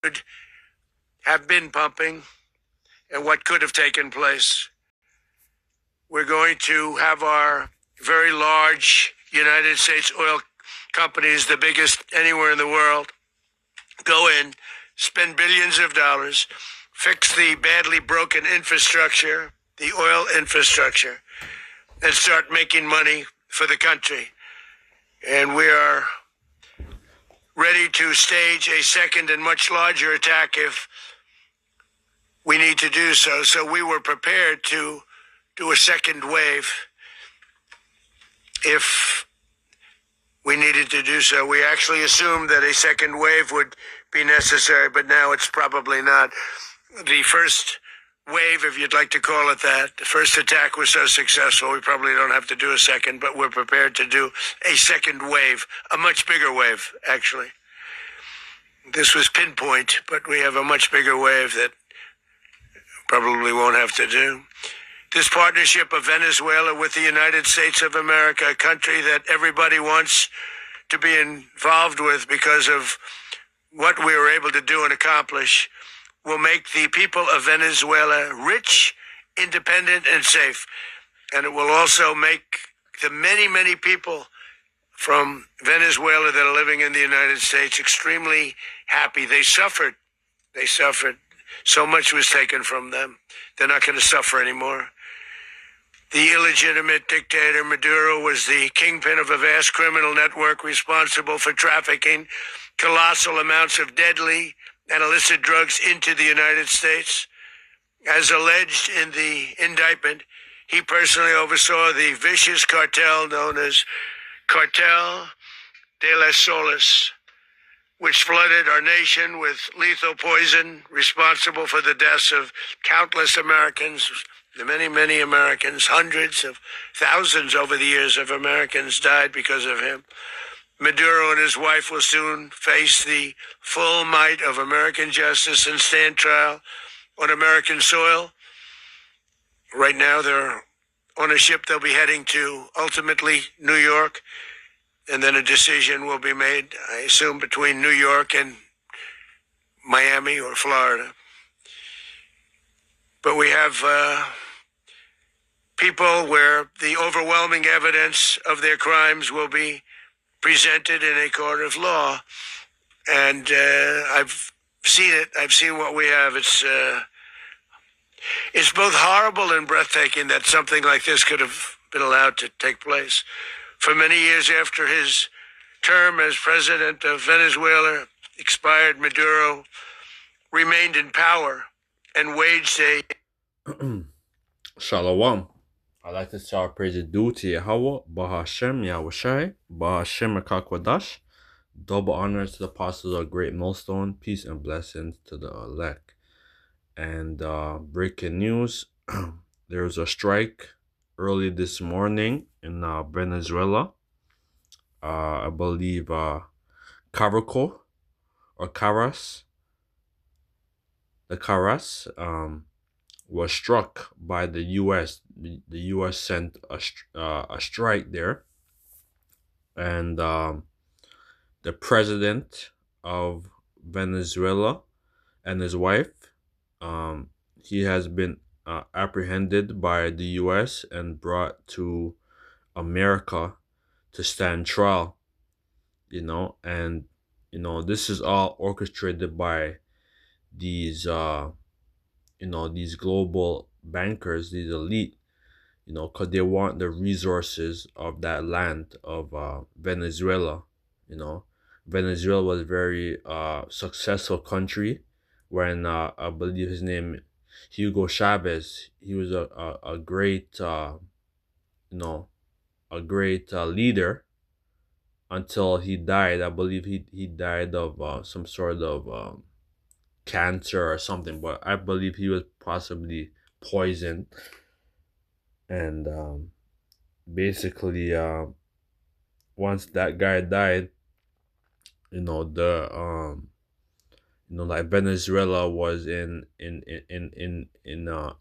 could have been pumping and what could have taken place. We're going to have our very large United States oil companies, the biggest anywhere in the world, go in, spend billions of dollars, fix the badly broken infrastructure, the oil infrastructure, and start making money for the country. And we are ready to stage a second and much larger attack if we need to do so. So we were prepared to do a second wave if we needed to do so. We actually assumed that a second wave would be necessary, but now it's probably not. The first wave, if you'd like to call it that, the first attack was so successful, we probably don't have to do a second, but we're prepared to do a second wave, a much bigger wave, actually. This was pinpoint, but we have a much bigger wave that probably won't have to do. This partnership of Venezuela with the United States of America, a country that everybody wants to be involved with because of what we were able to do and accomplish, will make the people of Venezuela rich, independent, and safe. And it will also make the many, many people from Venezuela that are living in the United States extremely happy. They suffered. They suffered. So much was taken from them. They're not going to suffer anymore. The illegitimate dictator Maduro was the kingpin of a vast criminal network responsible for trafficking colossal amounts of deadly and illicit drugs into the United States. As alleged in the indictment, he personally oversaw the vicious cartel known as Cartel de las Solas, which flooded our nation with lethal poison, responsible for the deaths of countless Americans, many, many Americans. Hundreds of thousands over the years of Americans died because of him. Maduro and his wife will soon face the full might of American justice and stand trial on American soil. Right now, they're on a ship they'll be heading to, ultimately, New York. And then a decision will be made, I assume, between New York and Miami or Florida. But we have people where the overwhelming evidence of their crimes will be presented in a court of law. And I've seen it. I've seen what we have. It's both horrible and breathtaking that something like this could have been allowed to take place. For many years after his term as president of Venezuela expired, Maduro remained in power and waged a... Shalom. I'd like to start praising due to Yahweh, Bahashem, Yahushai, Bahashem, Akakwadash. Double honor to the apostles of Great Millstone. Peace and blessings to the elect. And breaking news, there was a strike early this morning in Venezuela. I believe Caraco or Caras. The Caras was struck by the U.S. The U.S. sent a strike there, and the president of Venezuela and his wife, he has been apprehended by the U.S. and brought to America to stand trial. And this is all orchestrated by these these global bankers, these elite, because they want the resources of that land of Venezuela. Venezuela was a very successful country when I believe his name Hugo Chavez. He was a great leader until he died. I believe he died of some sort of cancer or something, but I believe he was possibly poisoned. And basically, once that guy died, like Venezuela was in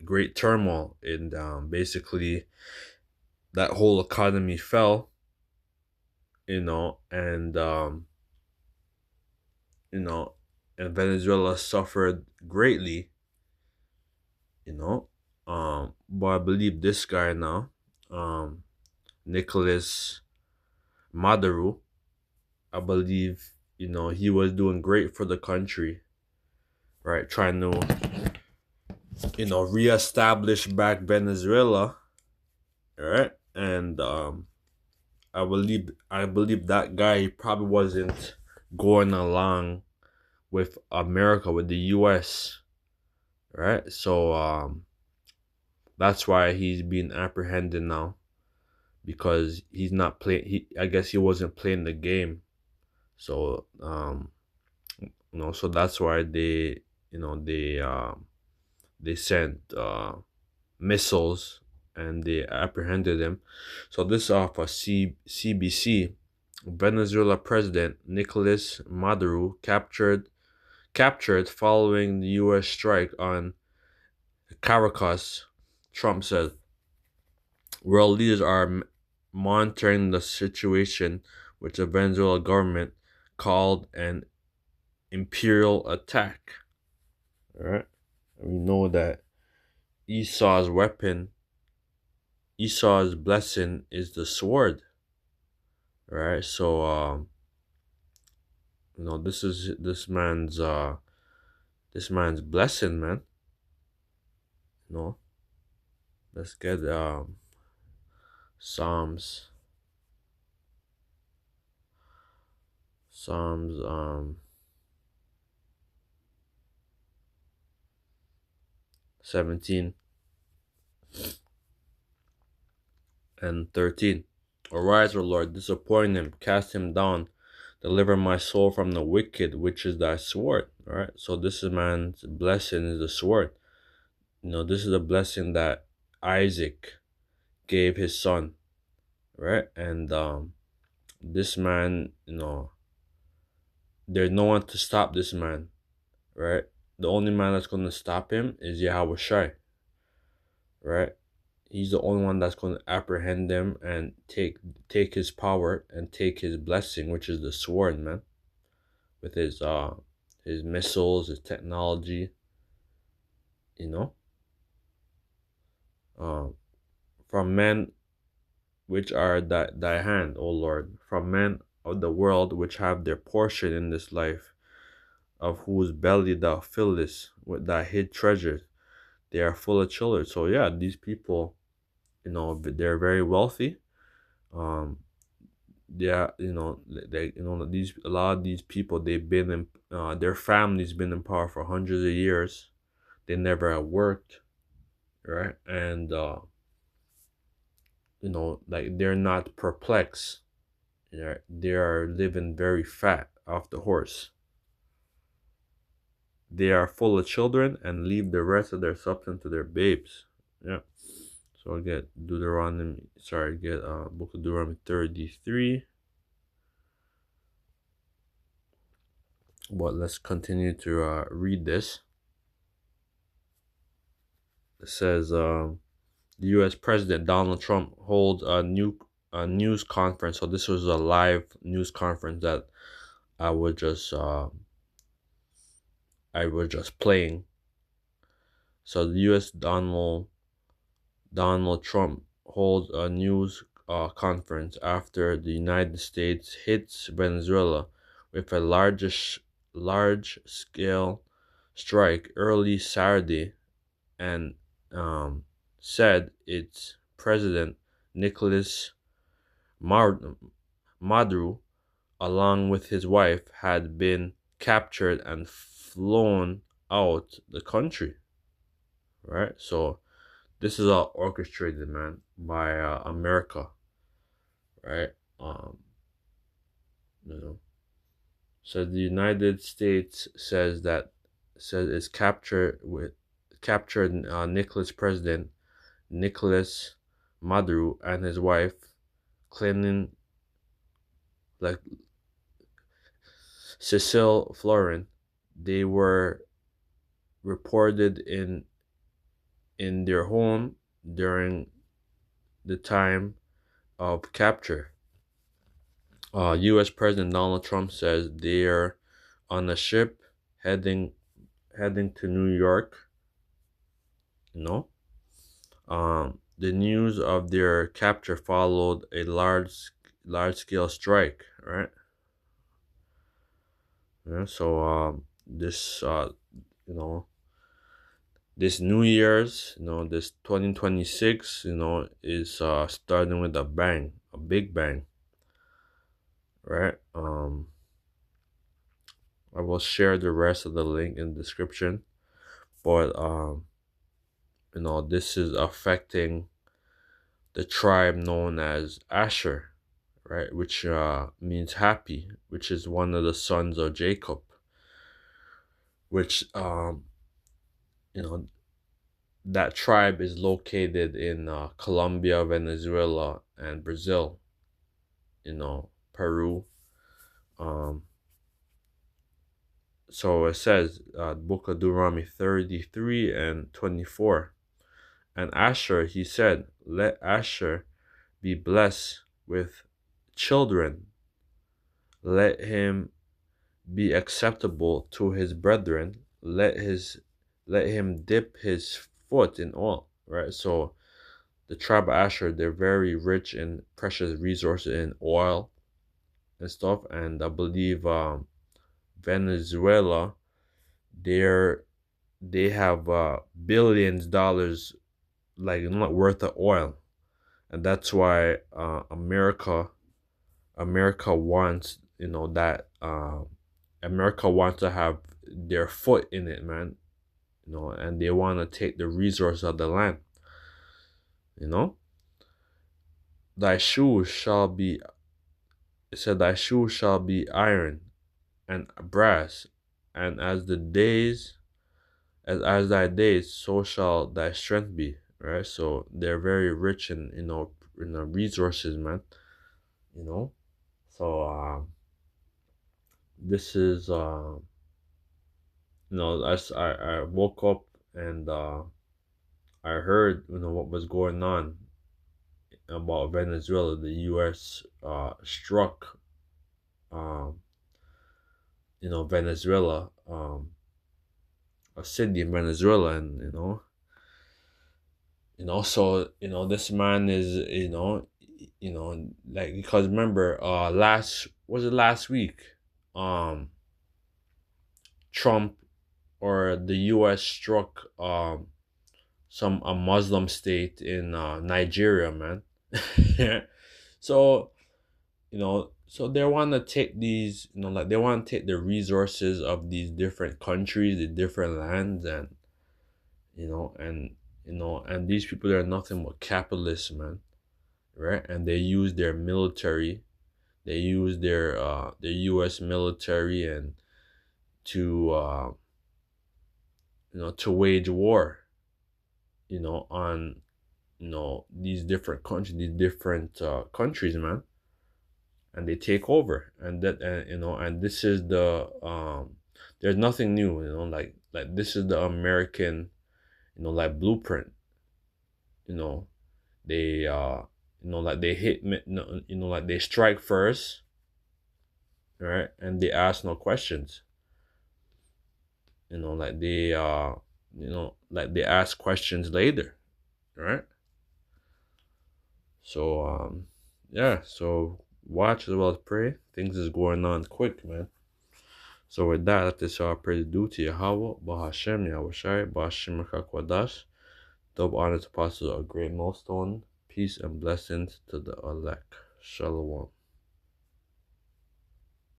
great turmoil, and basically that whole economy fell, and and Venezuela suffered greatly, you know. But I believe this guy now, um, Nicholas Maduro, I believe, he was doing great for the country, right? Trying to, reestablish back Venezuela, right? And I believe that guy probably wasn't going along with America, with the US, right? So that's why he's being apprehended now, because he's not playing. I guess he wasn't playing the game. So so that's why they sent missiles and they apprehended him. So this off of CBC. Venezuela President Nicolas Maduro captured following the U.S. strike on Caracas. Trump said world leaders are monitoring the situation, which the Venezuela government called an imperial attack. All right, we know that Esau's weapon, Esau's blessing is the sword. All right, so this is this man's blessing, man. Let's get Psalms Psalms 17 and 13. Arise, O Lord, disappoint him, cast him down, deliver my soul from the wicked, which is thy sword. All right, so this is man's blessing, is the sword. This is a blessing that Isaac gave his son, right? And this man, there's no one to stop this man, right? The only man that's going to stop him is Yahweh Shai, right? He's the only one that's going to apprehend him and take his power and take his blessing, which is the sword, man. With his missiles, his technology, you know. From men which are thy hand, O Lord, from men of the world which have their portion in this life, of whose belly thou fillest with thy hid treasures. They are full of children. So yeah, these people, they're very wealthy. Yeah, these a lot of these people, they've been in their families been in power for hundreds of years. They never have worked, right? And like they're not perplexed. They are living very fat off the horse. They are full of children and leave the rest of their substance to their babes. Yeah. So I get Book of Deuteronomy 33. But let's continue to read this. It says the U.S. President Donald Trump holds a news conference. So this was a live news conference that I was just playing. So the U.S. Donald Trump holds a news conference after the United States hits Venezuela with a large-scale strike early Saturday, and said its president Nicolas Maduro, along with his wife, had been captured and flown out the country. Right, so this is all orchestrated, man, by America, right? So the United States says it's captured Nicholas President Nicolas Maduro and his wife, claiming like Cecile Florin. They were reported in their home during the time of capture. U.S. President Donald Trump says they're on a ship heading to New York. The news of their capture followed a large scale strike, right? Yeah, so this you know this New Year's, this 2026, is starting with a bang, a big bang, right? I will share the rest of the link in the description, but this is affecting the tribe known as Asher, right? Which means happy, which is one of the sons of Jacob, which you know that tribe is located in Colombia, Venezuela, and Brazil. Peru. Um, so it says, Book of Deuteronomy 33 and 24. And Asher, he said, let Asher be blessed with children. Let him be acceptable to his brethren. Let him dip his foot in oil. Right? So the tribe of Asher, they're very rich in precious resources in oil and stuff. And I believe Venezuela, they have billions dollars like not worth of oil, and that's why America wants that America wants to have their foot in it, man. And they want to take the resource of the land. Thy shoes shall be It said, thy shoes shall be iron and brass, and as thy days, so shall thy strength be. Right? So they're very rich in resources, man. So this is as I woke up and I heard what was going on about Venezuela. The U.S. struck Venezuela, a city in Venezuela, and so this man is like, because remember last week, Trump or the US struck a Muslim state in Nigeria, man. So so they want to take these, like they want to take the resources of these different countries, the different lands, and and these people are nothing but capitalists, man, right? And they use their military, they use their U.S. military, and to to wage war, on these different countries, man, and they take over, and that and this is the there's nothing new, like this is the American like blueprint. They like they hit like they strike first, right? And they ask no questions. Like they like they ask questions later, right? So yeah, so watch as well as pray. Things is going on quick, man. So with that, let us praise due to Yahweh, Bahashem, Yahushai, Bahashem Kwadash. Double honor to apostles, a great millstone. Peace and blessings to the elect. Shalom.